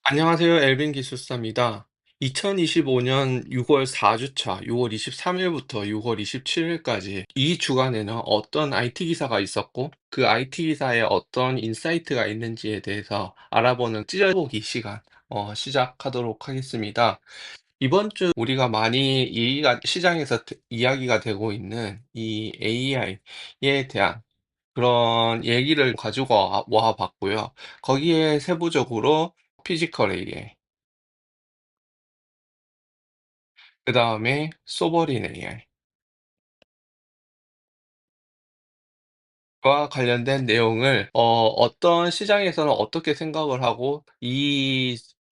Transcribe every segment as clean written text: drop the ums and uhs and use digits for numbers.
안녕하세요. 엘빈 기술사입니다. 2025년 6월 4주차 6월 23일부터 6월 27일까지 이 주간에는 어떤 IT 기사가 있었고 그 IT 기사에 어떤 인사이트가 있는지에 대해서 알아보는 찢어보기 시간 시작하도록 하겠습니다. 이번 주 우리가 많이 시장에서 이야기가 되고 있는 이 AI에 대한 그런 얘기를 가지고 와 봤고요. 거기에 세부적으로 피지컬 AI, 그다음에 소버린 AI 과 관련된 내용을 어떤 시장에서는 어떻게 생각을 하고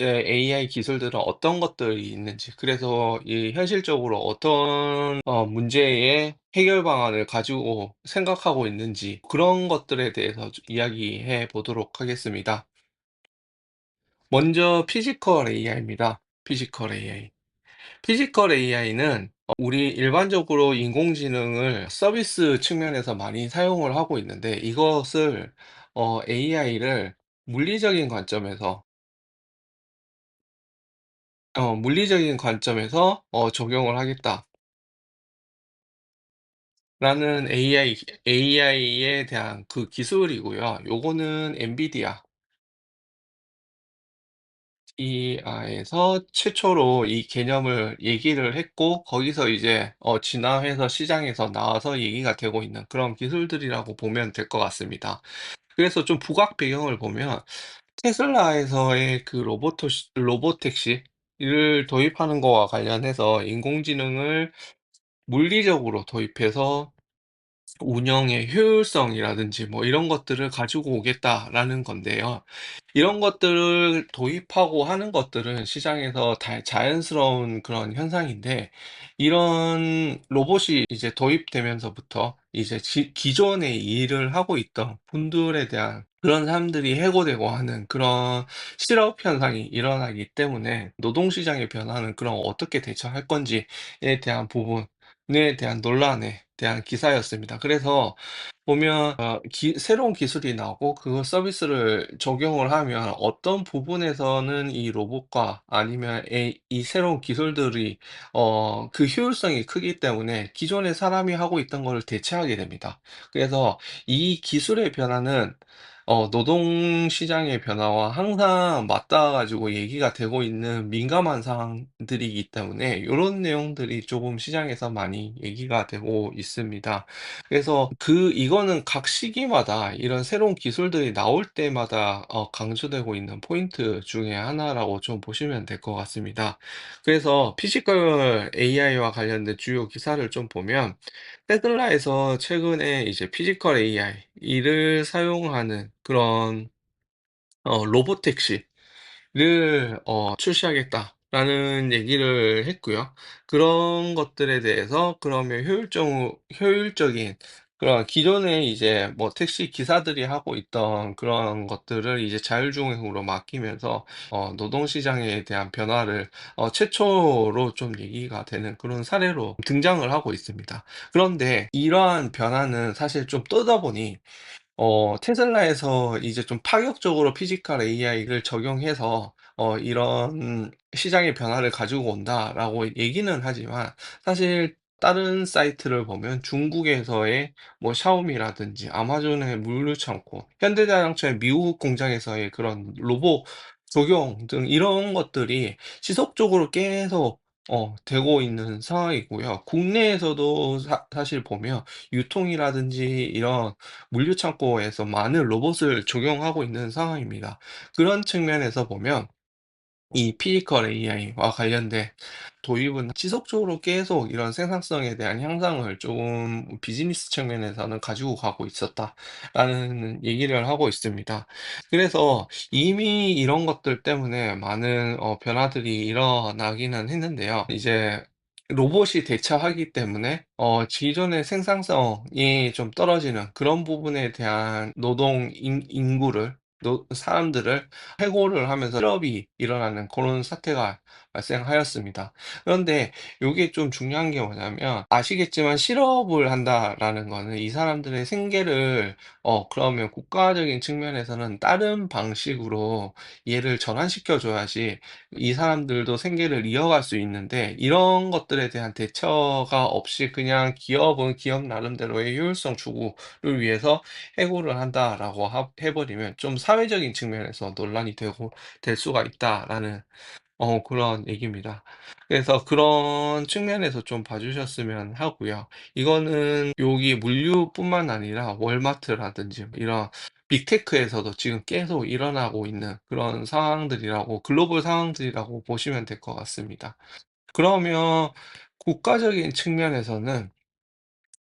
AI 기술들은 어떤 것들이 있는지, 그래서 이 현실적으로 어떤 문제의 해결 방안을 가지고 생각하고 있는지, 그런 것들에 대해서 이야기해 보도록 하겠습니다. 먼저 피지컬 AI입니다. 피지컬 AI. 피지컬 AI는 우리 일반적으로 인공지능을 서비스 측면에서 많이 사용을 하고 있는데, 이것을 AI를 물리적인 관점에서 적용을 하겠다라는 AI에 대한 그 기술이고요. 요거는 엔비디아 에서 최초로 이 개념을 얘기를 했고, 거기서 이제 진화해서 시장에서 나와서 얘기가 되고 있는 그런 기술들이라고 보면 될 것 같습니다. 그래서 좀 부각 배경을 보면, 테슬라에서의 그 로보택시를 도입하는 거와 관련해서 인공지능을 물리적으로 도입해서 운영의 효율성이라든지 뭐 이런 것들을 가지고 오겠다라는 건데요. 이런 것들을 도입하고 하는 것들은 시장에서 자연스러운 그런 현상인데, 이런 로봇이 이제 도입되면서부터 이제 기존에 일을 하고 있던 분들에 대한 그런 사람들이 해고되고 하는 그런 실업 현상이 일어나기 때문에, 노동시장의 변화는 그럼 어떻게 대처할 건지에 대한 부분에 대한 논란에 대한 기사였습니다. 그래서 보면 새로운 기술이 나오고 그 서비스를 적용을 하면 어떤 부분에서는 이 로봇과 아니면 이 새로운 기술들이 그 효율성이 크기 때문에 기존에 사람이 하고 있던 거를 대체하게 됩니다. 그래서 이 기술의 변화는 노동 시장의 변화와 항상 맞닿아 가지고 얘기가 되고 있는 민감한 사항들이기 때문에, 이런 내용들이 조금 시장에서 많이 얘기가 되고 있습니다. 그래서 이거는 각 시기마다 이런 새로운 기술들이 나올 때마다 강조되고 있는 포인트 중에 하나라고 좀 보시면 될 것 같습니다. 그래서 피지컬 AI와 관련된 주요 기사를 좀 보면, 테슬라에서 최근에 이제 피지컬 AI를 사용하는 그런 로보택시 를 출시하겠다라는 얘기를 했고요. 그런 것들에 대해서 그러면 효율적인 그런 기존에 이제 뭐 택시 기사들이 하고 있던 그런 것들을 이제 자율주행으로 맡기면서 노동 시장에 대한 변화를 최초로 좀 얘기가 되는 그런 사례로 등장을 하고 있습니다. 그런데 이러한 변화는 사실 좀 뜨다 보니 테슬라에서 이제 좀 파격적으로 피지컬 AI를 적용해서 이런 시장의 변화를 가지고 온다라고 얘기는 하지만, 사실 다른 사이트를 보면 중국에서의 뭐 샤오미라든지 아마존의 물류창고, 현대자동차의 미국 공장에서의 그런 로봇 적용 등 이런 것들이 지속적으로 계속 되고 있는 상황이고요. 국내에서도 사실 보면 유통이라든지 이런 물류 창고에서 많은 로봇을 적용하고 있는 상황입니다. 그런 측면에서 보면 이 피지컬 AI와 관련된 도입은 지속적으로 계속 이런 생산성에 대한 향상을 좀 비즈니스 측면에서는 가지고 가고 있었다라는 얘기를 하고 있습니다. 그래서 이미 이런 것들 때문에 많은 변화들이 일어나기는 했는데요. 이제 로봇이 대처하기 때문에 기존의 생산성이 좀 떨어지는 그런 부분에 대한 노동 인구를 사람들을 해고를 하면서 실업이 일어나는 그런 사태가 발생하였습니다. 그런데 요게 좀 중요한 게 뭐냐면, 아시겠지만 실업을 한다라는 거는 이 사람들의 생계를 그러면 국가적인 측면에서는 다른 방식으로 얘를 전환시켜 줘야지 이 사람들도 생계를 이어갈 수 있는데, 이런 것들에 대한 대처가 없이 그냥 기업은 기업 나름대로의 효율성 추구를 위해서 해고를 한다라고 해 버리면 좀 사회적인 측면에서 논란이 되고 될 수가 있다라는 그런 얘기입니다. 그래서 그런 측면에서 좀 봐 주셨으면 하고요. 이거는 여기 물류뿐만 아니라 월마트라든지 뭐 이런 빅테크에서도 지금 계속 일어나고 있는 그런 상황들이라고, 글로벌 상황들이라고 보시면 될 것 같습니다. 그러면 국가적인 측면에서는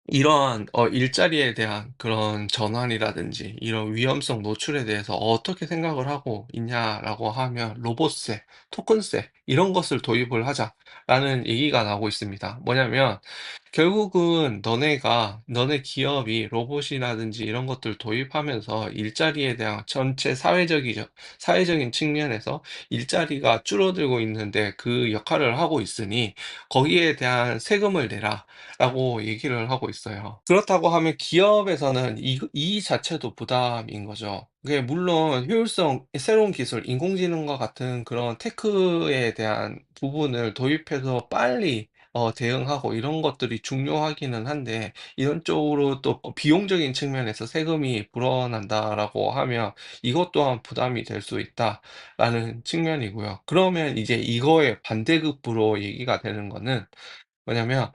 이러한 일자리에 대한 그런 전환이라든지 이런 위험성 노출에 대해서 어떻게 생각을 하고 있냐라고 하면, 로봇세, 토큰세 이런 것을 도입을 하자라는 얘기가 나오고 있습니다. 뭐냐면 결국은 너네 기업이 로봇이라든지 이런 것들 도입하면서 일자리에 대한 전체 사회적인 측면에서 일자리가 줄어들고 있는데 그 역할을 하고 있으니 거기에 대한 세금을 내라라고 얘기를 하고 있어요. 그렇다고 하면 기업에서는 이 자체도 부담인 거죠. 그게 물론 효율성, 새로운 기술, 인공지능과 같은 그런 테크에 대한 부분을 도입해서 빨리 대응하고 이런 것들이 중요하기는 한데, 이런 쪽으로 또 비용적인 측면에서 세금이 불어난다라고 하면 이것 또한 부담이 될 수 있다라는 측면이고요. 그러면 이제 이거의 반대급부로 얘기가 되는 거는 뭐냐면,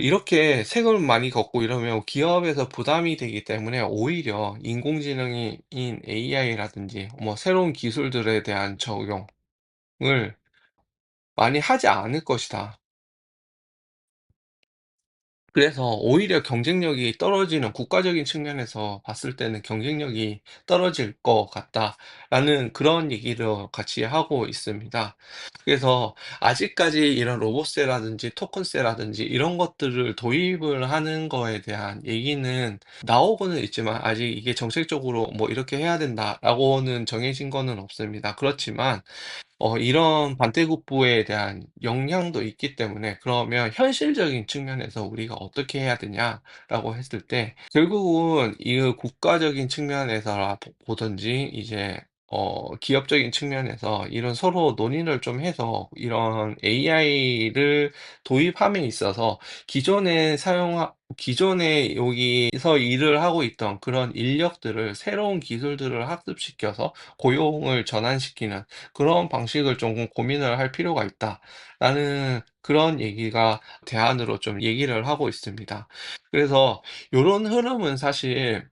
이렇게 세금을 많이 걷고 이러면 기업에서 부담이 되기 때문에 오히려 인공지능인 AI라든지 뭐 새로운 기술들에 대한 적용을 많이 하지 않을 것이다. 그래서 오히려 경쟁력이 떨어지는, 국가적인 측면에서 봤을 때는 경쟁력이 떨어질 것 같다라는 그런 얘기를 같이 하고 있습니다. 그래서 아직까지 이런 로봇세라든지 토큰세라든지 이런 것들을 도입을 하는 거에 대한 얘기는 나오고는 있지만, 아직 이게 정책적으로 뭐 이렇게 해야 된다라고는 정해진 거는 없습니다. 그렇지만 이런 반대급부에 대한 영향도 있기 때문에, 그러면 현실적인 측면에서 우리가 어떻게 해야 되냐라고 했을 때, 결국은 이 국가적인 측면에서 보든지 이제 기업적인 측면에서 이런 서로 논의를 좀 해서 이런 AI를 도입함에 있어서 기존에 여기서 일을 하고 있던 그런 인력들을 새로운 기술들을 학습시켜서 고용을 전환시키는 그런 방식을 좀 고민을 할 필요가 있다라는 그런 얘기가 대안으로 좀 얘기를 하고 있습니다. 그래서 요런 흐름은 사실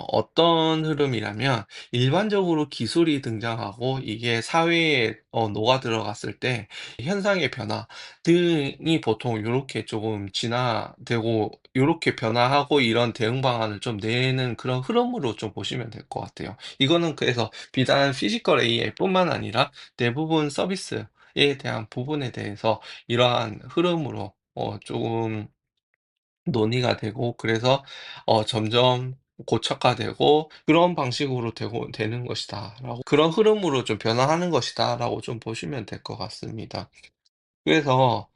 어떤 흐름이라면, 일반적으로 기술이 등장하고 이게 사회에 녹아 들어갔을 때 현상의 변화 등이 보통 요렇게 조금 진화되고 요렇게 변화하고 이런 대응 방안을 좀 내는 그런 흐름으로 좀 보시면 될 것 같아요. 이거는 그래서 비단 피지컬 AI뿐만 아니라 대부분 서비스에 대한 부분에 대해서 이러한 흐름으로 조금 논의가 되고, 그래서 점점 고착화되고 그런 방식으로 되는 것이다라고, 그런 흐름으로 좀 변화하는 것이다라고 좀 보시면 될 것 같습니다. 그래서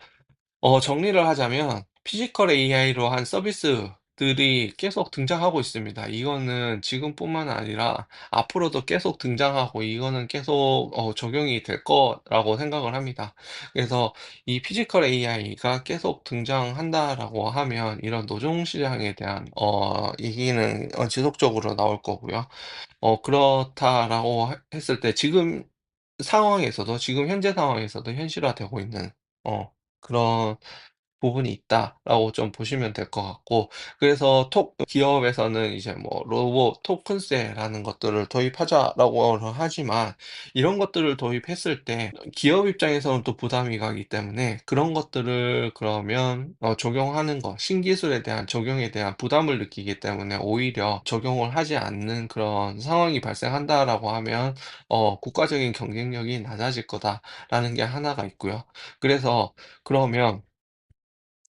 정리를 하자면 피지컬 AI로 한 서비스들이 계속 등장하고 있습니다. 이거는 지금뿐만 아니라 앞으로도 계속 등장하고 이거는 계속 적용이 될 거라고 생각을 합니다. 그래서 이 피지컬 AI가 계속 등장한다라고 하면 이런 노동 시장에 대한 얘기는 지속적으로 나올 거고요. 그렇다라고 했을 때 지금 현재 상황에서도 현실화되고 있는 그런 부분이 있다라고 좀 보시면 될 것 같고, 그래서 기업에서는 이제 뭐 로봇 토큰세라는 것들을 도입하자라고 하지만, 이런 것들을 도입했을 때 기업 입장에서는 또 부담이 가기 때문에 그런 것들을 그러면 적용하는 거, 신기술에 대한 적용에 대한 부담을 느끼기 때문에 오히려 적용을 하지 않는 그런 상황이 발생한다라고 하면 국가적인 경쟁력이 낮아질 거다라는 게 하나가 있고요. 그래서 그러면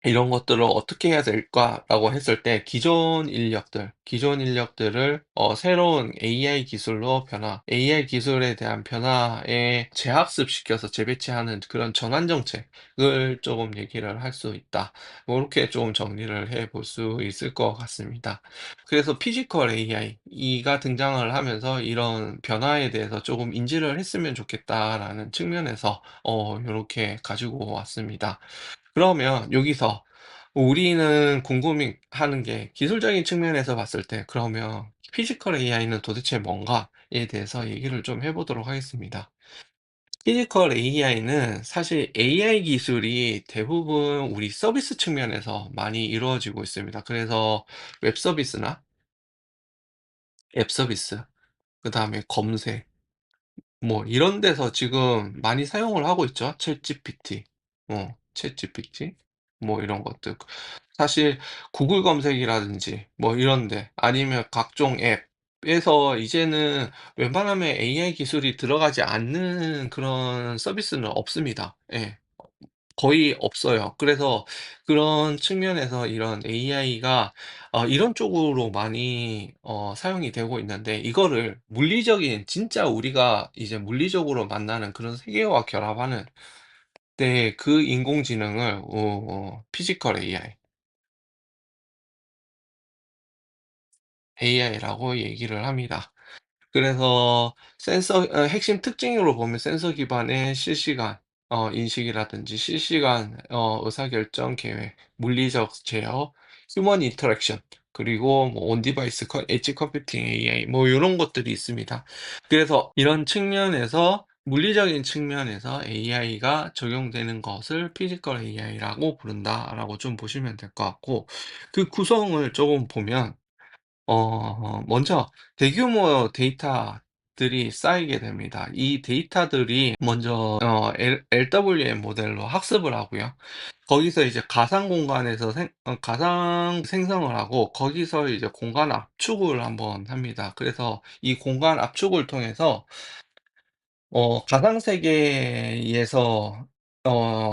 이런 것들을 어떻게 해야 될까라고 했을 때 기존 인력들, 기존 인력들을 새로운 AI 기술로 AI 기술에 대한 변화에 재학습시켜서 재배치하는 그런 전환 정책을 조금 얘기를 할 수 있다. 뭐 이렇게 좀 정리를 해 볼 수 있을 것 같습니다. 그래서 피지컬 AI가 등장을 하면서 이런 변화에 대해서 조금 인지를 했으면 좋겠다라는 측면에서 요렇게 가지고 왔습니다. 그러면 여기서 우리는 궁금해하는 게 기술적인 측면에서 봤을 때 그러면 피지컬 AI는 도대체 뭔가에 대해서 얘기를 좀 해 보도록 하겠습니다. 피지컬 AI는 사실 AI 기술이 대부분 우리 서비스 측면에서 많이 이루어지고 있습니다. 그래서 웹 서비스나 앱 서비스, 그다음에 검색 뭐 이런 데서 지금 많이 사용을 하고 있죠. 챗GPT 뭐 이런 것들. 사실 구글 검색이라든지 뭐 이런 데 아니면 각종 앱에서 이제는 웬만하면 AI 기술이 들어가지 않는 그런 서비스는 없습니다. 예. 거의 없어요. 그래서 그런 측면에서 이런 AI가 이런 쪽으로 많이 사용이 되고 있는데 이거를 물리적인 진짜 우리가 이제 물리적으로 만나는 그런 세계와 결합하는 그 인공지능을 피지컬 AI라고 얘기를 합니다. 그래서 핵심 특징으로 보면 센서 기반의 실시간 인식이라든지 실시간 의사결정 계획, 물리적 제어, 휴먼 인터랙션, 그리고 뭐 온 디바이스 엣지 컴퓨팅 AI 뭐 요런 것들이 있습니다. 그래서 이런 측면에서 물리적인 측면에서 AI가 적용되는 것을 피지컬 AI라고 부른다라고 좀 보시면 될 것 같고 그 구성을 조금 보면 먼저 대규모 데이터들이 쌓이게 됩니다. 이 데이터들이 먼저 LWM 모델로 학습을 하고요. 거기서 이제 가상 공간에서 가상 생성을 하고 거기서 이제 공간 압축을 한번 합니다. 그래서 이 공간 압축을 통해서 가상 세계에서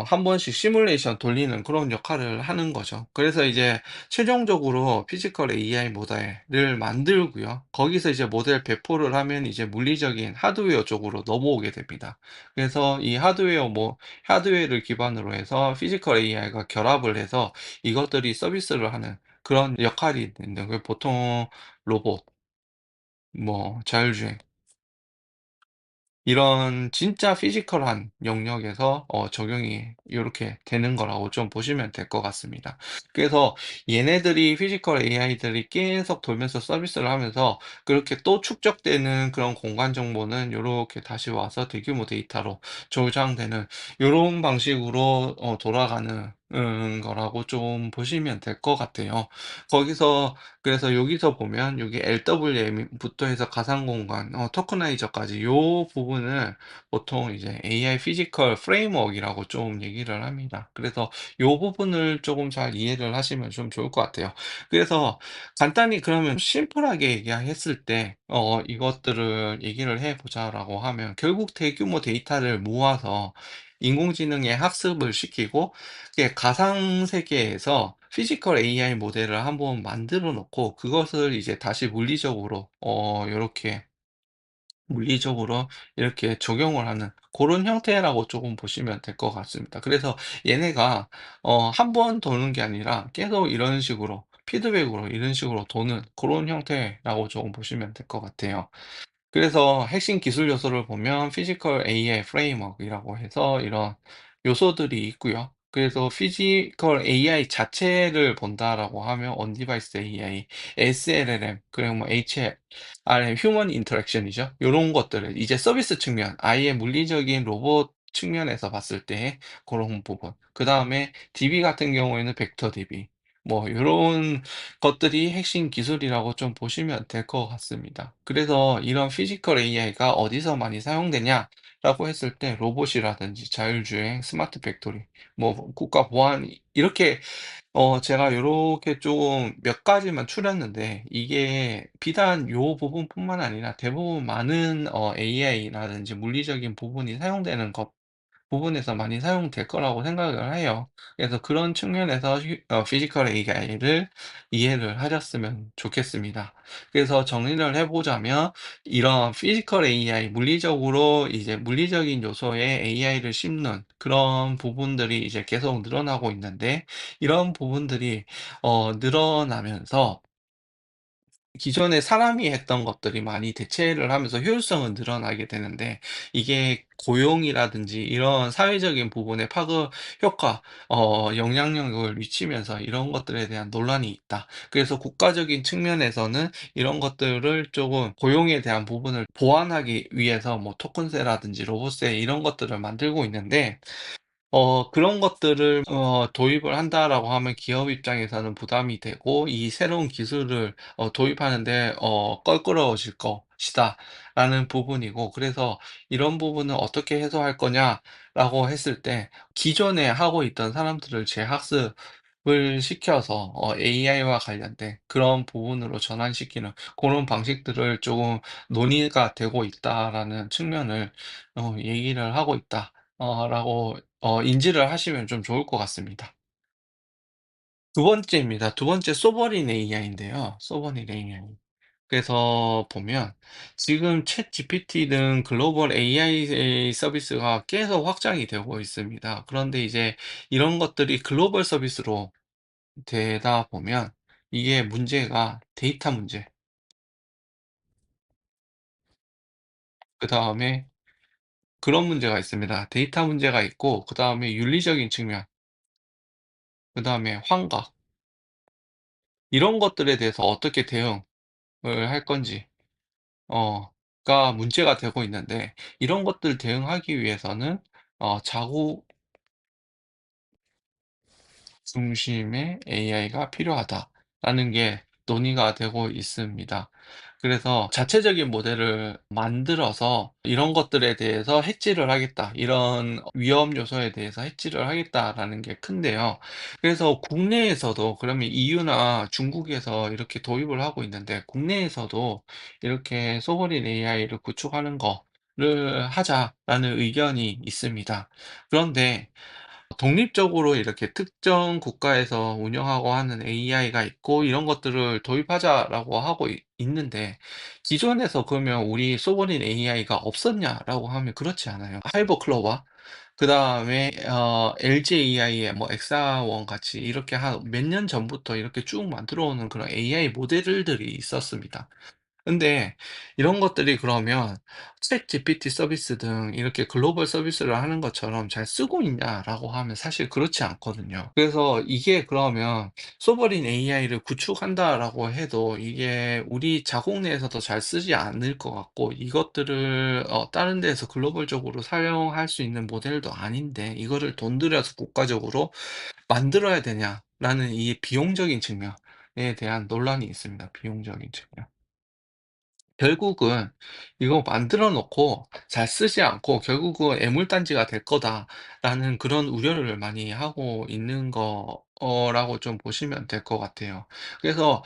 한 번씩 시뮬레이션 돌리는 그런 역할을 하는 거죠. 그래서 이제 최종적으로 피지컬 AI 모델을 만들고요. 거기서 이제 모델 배포를 하면 이제 물리적인 하드웨어 쪽으로 넘어오게 됩니다. 그래서 이 하드웨어를 기반으로 해서 피지컬 AI가 결합을 해서 이것들이 서비스를 하는 그런 역할이 있는데 그 보통 로봇, 뭐 자율주행 이런 진짜 피지컬한 영역에서 적용이 요렇게 되는 거라고 좀 보시면 될 것 같습니다. 그래서 얘네들이 피지컬 AI들이 계속 돌면서 서비스를 하면서 그렇게 또 축적되는 그런 공간 정보는 요렇게 다시 와서 대규모 데이터로 저장되는 요런 방식으로 돌아가는 거라고 좀 보시면 될 것 같아요. 거기서 그래서 여기서 보면 여기 LWM부터 해서 가상 공간, 토커나이저까지 요 부분을 보통 이제 AI 피지컬 프레임워크이라고 좀 얘기를 합니다. 그래서 요 부분을 조금 잘 이해를 하시면 좀 좋을 것 같아요. 그래서 간단히 그러면 심플하게 얘기했을 때 이것들을 얘기를 해 보자라고 하면 결국 대규모 데이터를 모아서 인공지능에 학습을 시키고 이게 가상 세계에서 피지컬 AI 모델을 한번 만들어 놓고 그것을 이제 다시 물리적으로 이렇게 적용을 하는 그런 형태라고 조금 보시면 될 것 같습니다. 그래서 얘네가 한 번 도는 게 아니라 계속 이런 식으로 피드백으로 이런 식으로 도는 그런 형태라고 조금 보시면 될 것 같아요. 그래서 핵심 기술 요소를 보면 피지컬 AI 프레임워크이라고 해서 이런 요소들이 있고요. 그래서 피지컬 AI 자체를 본다라고 하면 on device AI, SLLM, 그리고 뭐 HRM, 휴먼 인터랙션이죠. 요런 것들을 이제 서비스 측면, 아예 물리적인 로봇 측면에서 봤을 때 그런 부분. 그다음에 DB 같은 경우에는 벡터 DB. 뭐 요런 것들이 핵심 기술이라고 좀 보시면 될 것 같습니다. 그래서 이런 피지컬 AI가 어디서 많이 사용되냐라고 했을 때 로봇이라든지 자율주행, 스마트 팩토리, 뭐 국가 보안 이렇게 제가 요렇게 좀 몇 가지만 추렸는데 이게 비단 요 부분뿐만 아니라 대부분 많은 AI라든지 물리적인 부분이 사용되는 것 부분에서 많이 사용될 거라고 생각을 해요. 그래서 그런 측면에서 피지컬 AI를 이해를 하셨으면 좋겠습니다. 그래서 정리를 해 보자면 이런 피지컬 AI, 물리적으로 이제 물리적인 요소에 AI를 심는 그런 부분들이 이제 계속 늘어나고 있는데, 이런 부분들이 늘어나면서 기존에 사람이 했던 것들이 많이 대체를 하면서 효율성은 늘어나게 되는데, 이게 고용이라든지 이런 사회적인 부분에 파급 효과, 영향력을 미치면서 이런 것들에 대한 논란이 있다. 그래서 국가적인 측면에서는 이런 것들을 조금 고용에 대한 부분을 보완하기 위해서 뭐 토큰세라든지 로봇세 이런 것들을 만들고 있는데, 그런 것들을 도입을 한다라고 하면 기업 입장에서는 부담이 되고, 이 새로운 기술을 도입하는데 껄끄러워질 것이다라는 부분이고, 그래서 이런 부분을 어떻게 해소할 거냐라고 했을 때, 기존에 하고 있던 사람들을 재학습을 시켜서 AI와 관련된 그런 부분으로 전환시키는 그런 방식들을 조금 논의가 되고 있다라는 측면을 얘기를 하고 있다. 라고 인지를 하시면 좀 좋을 것 같습니다. 두 번째입니다. 두 번째 소버린 AI인데요. 소버린 AI. 그래서 보면 지금 챗GPT 등 글로벌 AI 서비스가 계속 확장이 되고 있습니다. 그런데 이제 이런 것들이 글로벌 서비스로 되다 보면 이게 문제가 데이터 문제, 그다음에 그런 문제가 있습니다. 데이터 문제가 있고, 그다음에 윤리적인 측면, 그다음에 환각, 이런 것들에 대해서 어떻게 대응을 할 건지 가 문제가 되고 있는데, 이런 것들 대응하기 위해서는 자국 중심의 AI가 필요하다라는 게 논의가 되고 있습니다. 그래서 자체적인 모델을 만들어서 이런 것들에 대해서 해지를 하겠다, 이런 위험 요소에 대해서 해지를 하겠다라는 게 큰데요. 그래서 국내에서도, 그러면 EU나 중국에서 이렇게 도입을 하고 있는데, 국내에서도 이렇게 소버린 AI를 구축하는 거를 하자라는 의견이 있습니다. 그런데 독립적으로 이렇게 특정 국가에서 운영하고 하는 AI가 있고, 이런 것들을 도입하자라고 하고 있는데, 기존에서 그러면 우리 소버린 AI가 없었냐라고 하면 그렇지 않아요. 하이버 클로바, 그다음에 LG AI의 뭐 엑사원 같이 이렇게 한 몇 년 전부터 이렇게 쭉 만들어 오는 그런 AI 모델들이 있었습니다. 근데 이런 것들이 그러면 챗GPT 서비스 등 이렇게 글로벌 서비스를 하는 것처럼 잘 쓰고 있냐라고 하면 사실 그렇지 않거든요. 그래서 이게 그러면 소버린 AI를 구축한다라고 해도 이게 우리 자국 내에서도 잘 쓰지 않을 것 같고, 이것들을 다른 데에서 글로벌적으로 사용할 수 있는 모델도 아닌데, 이거를 돈 들여서 국가적으로 만들어야 되냐라는 이 비용적인 측면에 대한 논란이 있습니다. 비용적인 측면. 결국은 이거 만들어 놓고 잘 쓰지 않고 결국은 애물단지가 될 거다라는 그런 우려를 많이 하고 있는 거라고 좀 보시면 될 것 같아요. 그래서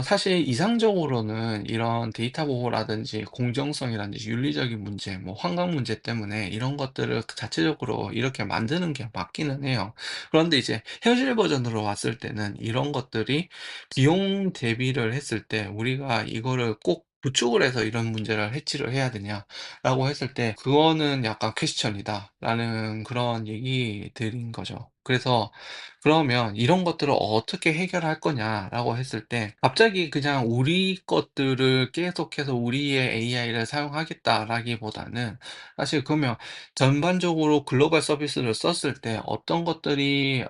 사실 이상적으로는 이런 데이터 보호라든지 공정성이라든지 윤리적인 문제, 뭐 환경 문제 때문에 이런 것들을 그 자체적으로 이렇게 만드는 게 맞기는 해요. 그런데 이제 현실 버전으로 왔을 때는 이런 것들이 비용 대비를 했을 때, 우리가 이거를 꼭 구축을 해서 이런 문제를 해치를 해야 되냐라고 했을 때, 그거는 약간 퀘스천이다라는 그런 얘기들인 거죠. 그래서 그러면 이런 것들을 어떻게 해결할 거냐라고 했을 때, 갑자기 그냥 우리 것들을 계속해서 우리의 AI를 사용하겠다라기보다는, 사실 그러면 전반적으로 글로벌 서비스를 썼을 때 어떤 것들이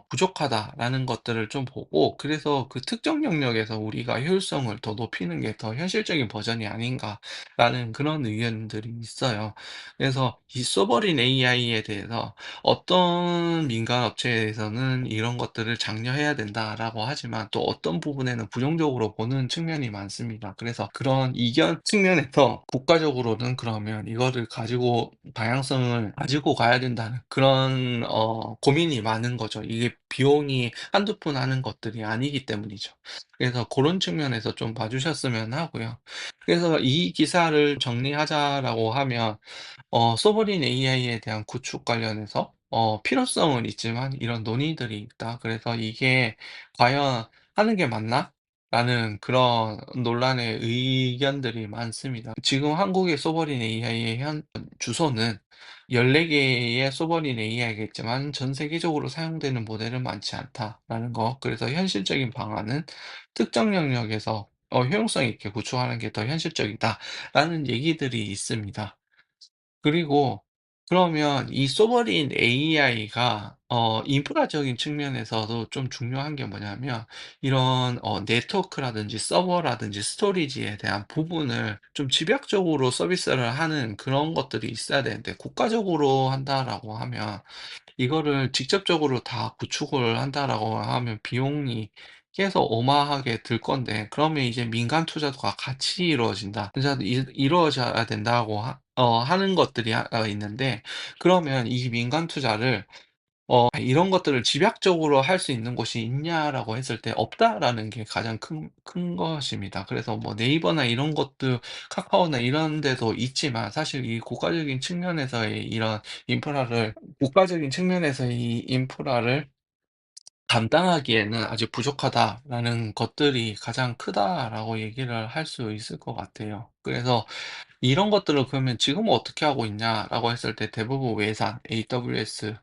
부족하다라는 것들을 좀 보고, 그래서 그 특정 영역에서 우리가 효율성을 더 높이는 게 더 현실적인 버전이 아닌가라는 그런 의견들이 있어요. 그래서 이 써버린 AI에 대해서 어떤 민간 업체에서는 "이런 것들을 장려해야 된다."라고 하지만 또 어떤 부분에는 부정적으로 보는 측면이 많습니다. 그래서 그런 이견 측면에서 국가적으로는 그러면 이거를 가지고 방향성을 가지고 가야 된다는 그런 고민이 많은 거죠. 이게 비용이 한두 푼 하는 것들이 아니기 때문이죠. 그래서 그런 측면에서 좀 봐 주셨으면 하고요. 그래서 이 기사를 정리하자라고 하면 소버린 AI에 대한 구축 관련해서 필요성은 있지만 이런 논의들이 있다. 그래서 '이게 과연 하는 게 맞나?' 라는 그런 논란의 의견들이 많습니다. 지금 한국의 소버린 AI의 현 주소는 14 개의 소버린 AI겠지만 전 세계적으로 사용되는 모델은 많지 않다라는 거. 그래서 현실적인 방안은 특정 영역에서 효용성 있게 구축하는 게 더 현실적이다라는 얘기들이 있습니다. 그리고 그러면 이 소버린 AI가 인프라적인 측면에서도 좀 중요한 게 뭐냐면 이런 네트워크라든지 서버라든지 스토리지에 대한 부분을 좀 집약적으로 서비스를 하는 그런 것들이 있어야 되는데 국가적으로 한다라고 하면 이거를 직접적으로 다 구축을 한다라고 하면 비용이 계속 어마하게 들 건데 그러면 이제 민간 투자가 같이 이루어진다. 그래서 이루어져야 된다고 하는 것들이 있는데 그러면 이 민간 투자를 "이런 것들을 집약적으로 할 수 있는 곳이 있냐?"라고 했을 때 "없다."라는 게 가장 큰 것입니다. 그래서 뭐 네이버나 이런 것들 카카오나 이런 데도 있지만 사실 이 국가적인 측면에서의 이런 인프라를 국가적인 측면에서의 이 인프라를 감당하기에는 아직 부족하다라는 것들이 가장 크다라고 얘기를 할 수 있을 것 같아요. 그래서 이런 것들을 그러면 "지금은 어떻게 하고 있냐?"라고 했을 때 대부분 외산, AWS,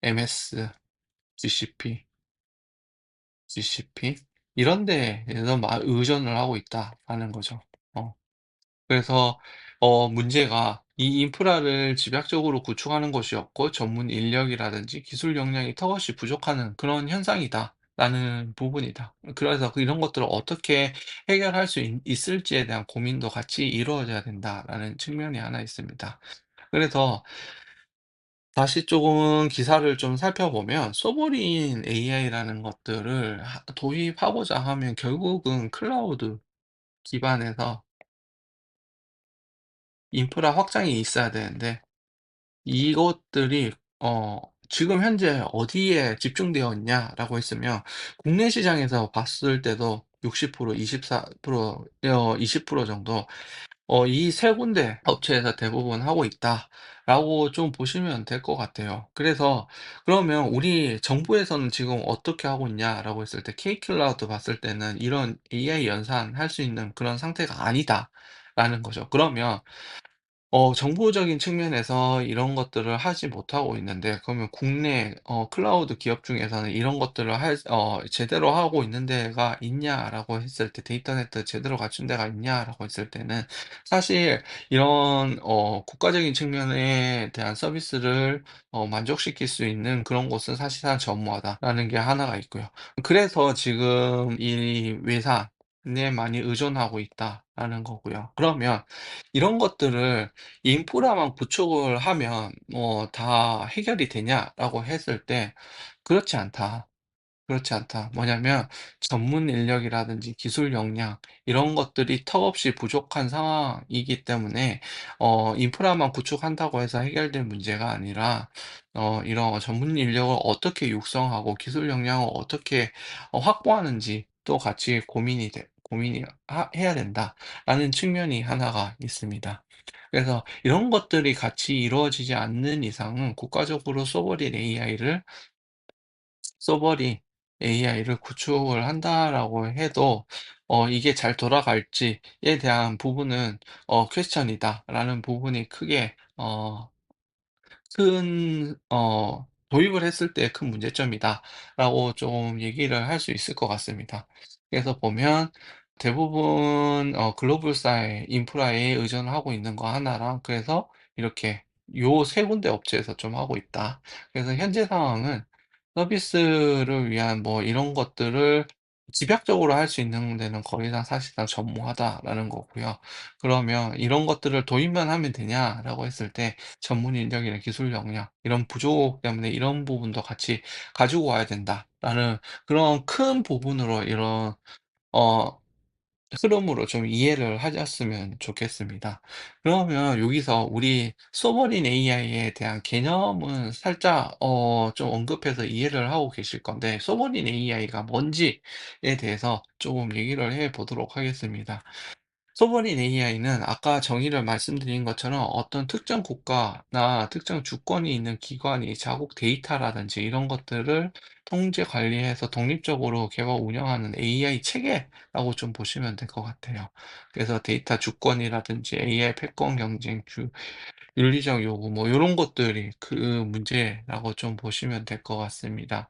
MS, GCP, 이런 데에서 의존을 하고 있다라는 거죠. 어. 그래서 문제가 이 인프라를 집약적으로 구축하는 것이 없고 전문 인력이라든지 기술 역량이 턱없이 부족하는 그런 현상이다라는 부분이다. 그래서 이런 것들을 어떻게 해결할 수 있을지에 대한 고민도 같이 이루어져야 된다라는 측면이 하나 있습니다. 그래서 다시 조금 기사를 좀 살펴보면 소버린 AI라는 것들을 도입하고자 하면 결국은 클라우드 기반에서 인프라 확장이 있어야 되는데 이것들이 어 지금 현재 어디에 집중되어 있냐라고 했으면 국내 시장에서 봤을 때도 60% 24% 20% 정도 이 세 군데 업체에서 대부분 하고 있다라고 좀 보시면 될 것 같아요. 그래서 그러면 우리 정부에서는 지금 어떻게 하고 있냐라고 했을 때 K클라우드 봤을 때는 이런 AI 연산할 수 있는 그런 상태가 아니다라는 거죠. 그러면 정부적인 측면에서 이런 것들을 하지 못하고 있는데 그러면 국내 클라우드 기업 중에서는 이런 것들을 제대로 하고 있는 데가 있냐라고 했을 때 데이터 네트워크 제대로 갖춘 데가 있냐라고 했을 때는 사실 이런 국가적인 측면에 대한 서비스를 만족시킬 수 있는 그런 곳은 사실상 전무하다라는 게 하나가 있고요. 그래서 지금 이 외산에 많이 의존하고 있다라는 거고요. 그러면 이런 것들을 인프라만 구축을 하면 뭐 다 해결이 되냐라고 했을 때 그렇지 않다. 그렇지 않다. 뭐냐면 전문 인력이라든지 기술 역량 이런 것들이 턱없이 부족한 상황이기 때문에 인프라만 구축한다고 해서 해결될 문제가 아니라 이런 전문 인력을 어떻게 육성하고 기술 역량을 어떻게 확보하는지 또 같이 고민이 해야 된다라는 측면이 하나가 있습니다. 그래서 이런 것들이 같이 이루어지지 않는 이상은 국가적으로 소버린 AI를 구축을 한다라고 해도 이게 잘 돌아갈지에 대한 부분은 퀘스천이다라는 부분이 크게 도입을 했을 때 큰 문제점이다라고 좀 얘기를 할 수 있을 것 같습니다. 그래서 보면 대부분 글로벌사의 인프라에 의존을 하고 있는 거 하나랑 그래서 이렇게 요 세 군데 업체에서 좀 하고 있다. 그래서 현재 상황은 서비스를 위한 뭐 이런 것들을 집약적으로 할 수 있는 데는 거의 다 사실상 전무하다라는 거고요. 그러면 "이런 것들을 도입만 하면 되냐?"라고 했을 때 전문 인력이나 기술 역량 이런 부족 때문에 "이런 부분도 같이 가지고 와야 된다."라는 그런 큰 부분으로 이런 어 흐름으로 좀 이해를 하셨으면 좋겠습니다. 그러면 여기서 우리 소버린 AI에 대한 개념은 살짝 좀 언급해서 이해를 하고 계실 건데, 소버린 AI가 뭔지에 대해서 조금 얘기를 해 보도록 하겠습니다. 소버린 AI는 아까 정의를 말씀드린 것처럼 어떤 특정 국가나 특정 주권이 있는 기관이 자국 데이터라든지 이런 것들을 통제 관리해서 독립적으로 개발 운영하는 AI 체계라고 좀 보시면 될 것 같아요. 그래서 데이터 주권이라든지 AI 패권 경쟁, 윤리적 요구 뭐 요런 것들이 그 문제라고 좀 보시면 될 것 같습니다.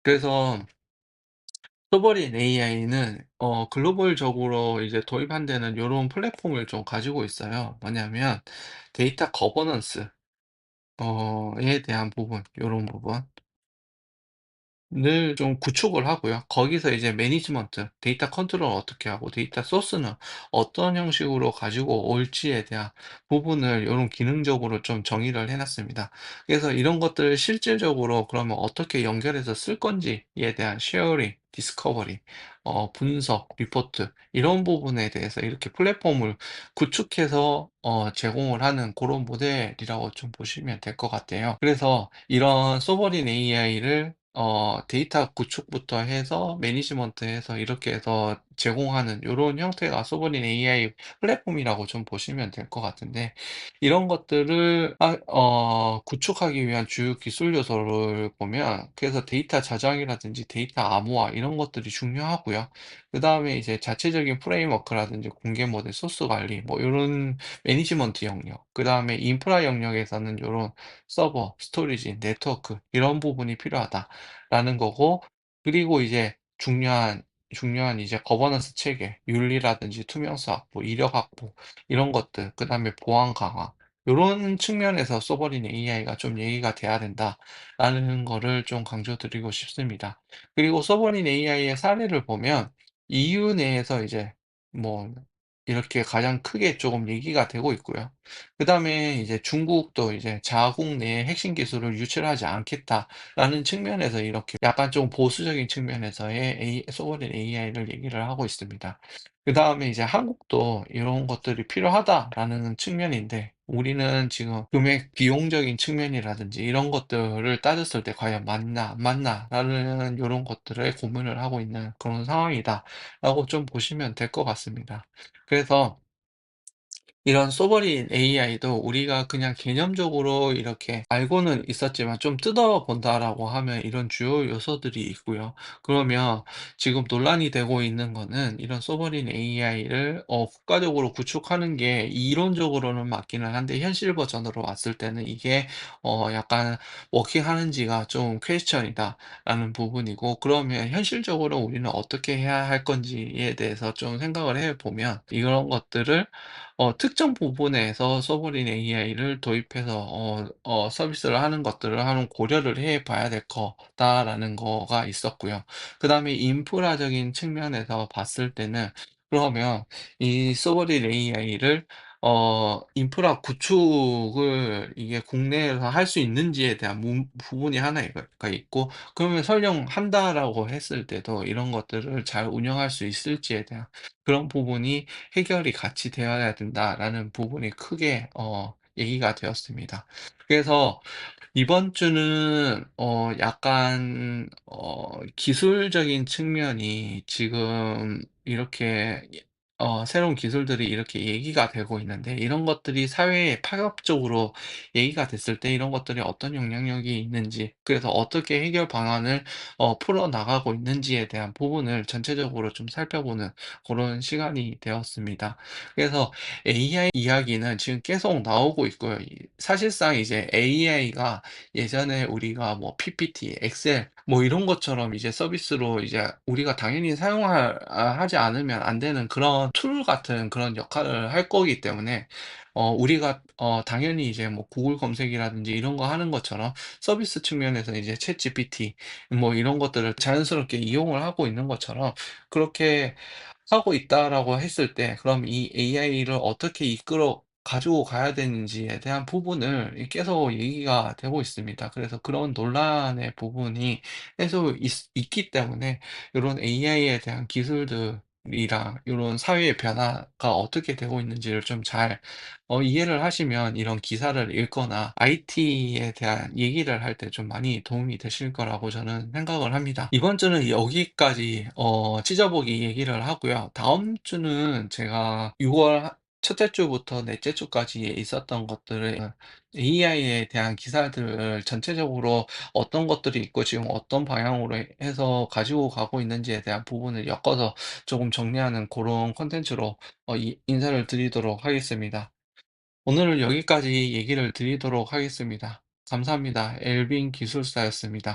그래서 소버린 AI는 글로벌적으로 이제 도입한 데는 요런 플랫폼을 좀 가지고 있어요. 뭐냐면 데이터 거버넌스 에 대한 부분, 요런 부분. 늘 좀 구축을 하고요. 거기서 이제 매니지먼트, 데이터 컨트롤을 어떻게 하고 데이터 소스는 어떤 형식으로 가지고 올지에 대한 부분을 요런 기능적으로 좀 정의를 해 놨습니다. 그래서 이런 것들을 실질적으로 그러면 어떻게 연결해서 쓸 건지에 대한 쉐어링, 디스커버리, 분석, 리포트 이런 부분에 대해서 이렇게 플랫폼을 구축해서 제공을 하는 고런 모델이라고 좀 보시면 될 것 같아요. 그래서 이런 소버린 AI를 데이터 구축부터 해서 매니지먼트해서 이렇게 해서 제공하는 요런 형태가 소버린 AI 플랫폼이라고 좀 보시면 될 것 같은데, 이런 것들을 구축하기 위한 주요 기술 요소를 보면 그래서 데이터 저장이라든지 데이터 암호화 이런 것들이 중요하고요. 그다음에 이제 자체적인 프레임워크라든지 공개 모델, 소스 관리 뭐 요런 매니지먼트 영역, 그다음에 인프라 영역에서는 요런 서버, 스토리지, 네트워크 이런 부분이 필요하다라는 거고, 그리고 이제 중요한 이제 거버넌스 체계, 윤리라든지 투명성 확보, 이력 확보 이런 것들, 그다음에 보안 강화 요런 측면에서 소버린 AI가 좀 얘기가 돼야 된다라는 거를 좀 강조드리고 싶습니다. 그리고 소버린 AI의 사례를 보면 EU 내에서 이제 뭐 이렇게 가장 크게 조금 얘기가 되고 있고요. 그다음에 이제 중국도 이제 자국 내에 핵심 기술을 유출하지 않겠다라는 측면에서 이렇게 약간 좀 보수적인 측면에서의 소버린 AI를 얘기를 하고 있습니다. 그다음에 이제 한국도 이런 것들이 필요하다라는 측면인데, 우리는 지금 금액 비용적인 측면이라든지 이런 것들을 따졌을 때 '과연 맞나 안 맞나.'라는 요런 것들에 고민을 하고 있는 그런 상황이다라고 좀 보시면 될 것 같습니다. 그래서 이런 소버린 AI도 우리가 그냥 개념적으로 이렇게 알고는 있었지만 좀 뜯어본다라고 하면 이런 주요 요소들이 있고요. 그러면 지금 논란이 되고 있는 거는 이런 소버린 AI를 국가적으로 구축하는 게 이론적으로는 맞기는 한데 현실 버전으로 왔을 때는 이게 약간 워킹하는지가 좀 퀘스천이다라는 부분이고, 그러면 현실적으로 우리는 어떻게 해야 할 건지에 대해서 좀 생각을 해 보면 이런 것들을 특정 부분에서 소버린 AI를 도입해서 서비스를 하는 것들을 한번 고려를 해 봐야 될 거다라는 거가 있었고요. 그다음에 인프라적인 측면에서 봤을 때는 그러면 이 소버린 AI를 인프라 구축을 이게 국내에서 할 수 있는지에 대한 부분이 하나가 있고, 그러면 설령 한다라고 했을 때도 이런 것들을 잘 운영할 수 있을지에 대한 그런 부분이 해결이 같이 되어야 된다라는 부분이 크게 얘기가 되었습니다. 그래서 이번 주는 약간 기술적인 측면이 지금 이렇게 새로운 기술들이 이렇게 얘기가 되고 있는데, 이런 것들이 사회에 파격적으로 얘기가 됐을 때 이런 것들이 어떤 영향력이 있는지, 그래서 어떻게 해결 방안을 풀어 나가고 있는지에 대한 부분을 전체적으로 좀 살펴보는 그런 시간이 되었습니다. 그래서 AI 이야기는 지금 계속 나오고 있고요. 사실상 이제 AI가 예전에 우리가 뭐 PPT, 엑셀 뭐 이런 것처럼 이제 서비스로 이제 우리가 당연히 하지 않으면 안 되는 그런 그런 툴 같은 그런 역할을 할 거기 때문에 우리가 당연히 이제 뭐 구글 검색이라든지 이런 거 하는 것처럼 서비스 측면에서 이제 챗GPT 뭐 이런 것들을 자연스럽게 이용을 하고 있는 것처럼 그렇게 하고 있다라고 했을 때 그럼 이 AI를 어떻게 이끌어 가지고 가야 되는지에 대한 부분을 계속 얘기가 되고 있습니다. 그래서 그런 논란의 부분이 계속 있기 때문에 요런 AI에 대한 기술들이랑 요런 사회의 변화가 어떻게 되고 있는지를 좀 잘 이해를 하시면 이런 기사를 읽거나 IT에 대한 얘기를 할 때 좀 많이 도움이 되실 거라고 저는 생각을 합니다. 이번 주는 여기까지 찢어보기 얘기를 하고요. 다음 주는 제가 6월 첫째 주부터 넷째 주까지 있었던 것들을 AI에 대한 기사들을 전체적으로 어떤 것들이 있고 지금 어떤 방향으로 해서 가지고 가고 있는지에 대한 부분을 엮어서 조금 정리하는 그런 콘텐츠로 인사를 드리도록 하겠습니다. 오늘은 여기까지 얘기를 드리도록 하겠습니다. 감사합니다. 엘빈 기술사였습니다.